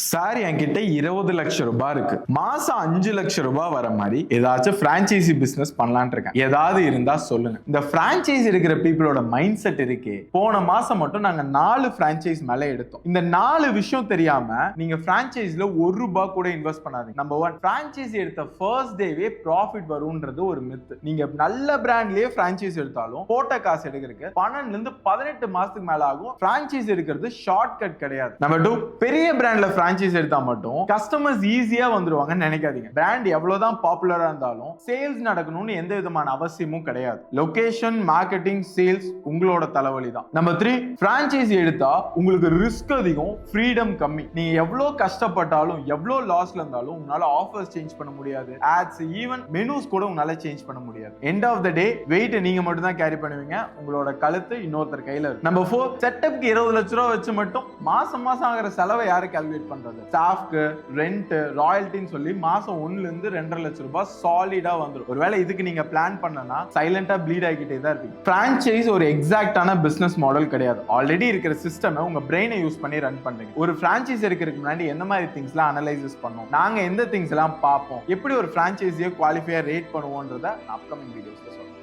Sir என்கிட்ட 20 லட்சம் ரூபாய் இருக்கு, மாசம் 5 லட்சம் ரூபாய் வர மாதிரி ஏதாச்சும் பிரான்ச்சைசி பிசினஸ் பண்ணலான் இருக்கேன், ஏதாவது இருந்தா சொல்லுங்க. இந்த பிரான்ச்சைசி இருக்கிற பீப்புளோட மைண்ட் செட் இருக்கே. போன மாசம் மட்டும் நாங்க 4 பிரான்ச்சைஸ் மேல எடுத்தோம். இந்த 4 விஷயம் தெரியாம நீங்க பிரான்ச்சைஸ்ல 1 ரூபாய் கூட இன்வெஸ்ட் பண்ணாதீங்க. நம்பர் 1, பிரான்ச்சைசி எடுத்த ஃபர்ஸ்ட் டேவே ப்ராஃபிட் வரும்ன்றது ஒரு மித்து. நீங்க நல்ல பிராண்ட்லயே பிரான்ச்சைஸ் எடுத்தாலும் போட்ட காசு எடுக்கிறதுக்கு 12 இருந்து 18 மாசத்துக்கு மேல ஆகும். பிரான்ச்சைஸ் எடுக்கிறது ஷார்ட் கட் கிடையாது. நம்பர் 2, பெரிய பிராண்ட்ல பிரான்ச்சைஸ் எடுத்தா மட்டும் கஸ்டமர்ஸ் ஈஸியா வந்துருவாங்கன்னு நினைக்காதீங்க. பிராண்ட் எவ்வளவுதான் பாப்புலரா இருந்தாலும் சேல்ஸ் நடக்கணும்னு எந்த விதமான அவசியமும் கிடையாது. லொகேஷன், மார்க்கெட்டிங், சேல்ஸ் உங்களோட தலைவலி தான். நம்பர் 3, பிரான்ச்சைசி எடுத்தா உங்களுக்கு ரிஸ்க் அதிகம், ஃப்ரீடம் கம்மி. நீங்க எவ்வளவு கஷ்டப்பட்டாலும் எவ்வளவு லாஸ்ல இருந்தாலும் உங்களால ஆஃபர்ஸ் சேஞ்ச் பண்ண முடியாது, ஆட்ஸ், ஈவன் மெனூஸ் கூட உங்களால சேஞ்ச் பண்ண முடியாது. End of the day weight நீங்க மட்டும் தான் கேரி பண்ணுவீங்க, உங்களோட கழுத்து இன்னொருத்தர் கையில இருக்கு. நம்பர் 4, செட்டப்க்கு 20 லட்சம் ரூபாய் வச்சு மட்டும் மாசம் ஆகிற செலவை யாரு கால்குலேட் பண்றது? ஸ்டாஃப்க்கு, ரெண்ட், ராயல்ட்டின்னு சொல்லி மாசம் 1 இருந்து 2.5 லட்சம் ரூபாய் சாலிடா வந்துடும். ஒருவேளை இதுக்கு நீங்க பிளான் பண்ணனா சைலண்டா ப்ளீட் ஆகிட்டே தான் இருப்பீங்க. பிரான்ச்சைஸ் ஒரு எக்ஸாக்டான பிசினஸ் மாடல் கிடையாது. ஆல்ரெடி இருக்கிற சிஸ்டம் உங்க பிரெயினை யூஸ் பண்ணி ரன் பண்றீங்க. ஒரு பிரான்ச்சைஸ் எடுக்கிறதுக்கு முன்னாடி எந்த மாதிரி திங்ஸ்லாம் அனலைசிஸ் பண்ணுவோம், நாங்க எந்த திங்ஸ் எல்லாம் பார்ப்போம், எப்படி ஒரு பிரான்ச்சைஸியை குவாலிஃபையா ரேட் பண்ணுவோன்றத அப்கமிங் வீடியோஸ்ல சொல்றேன்.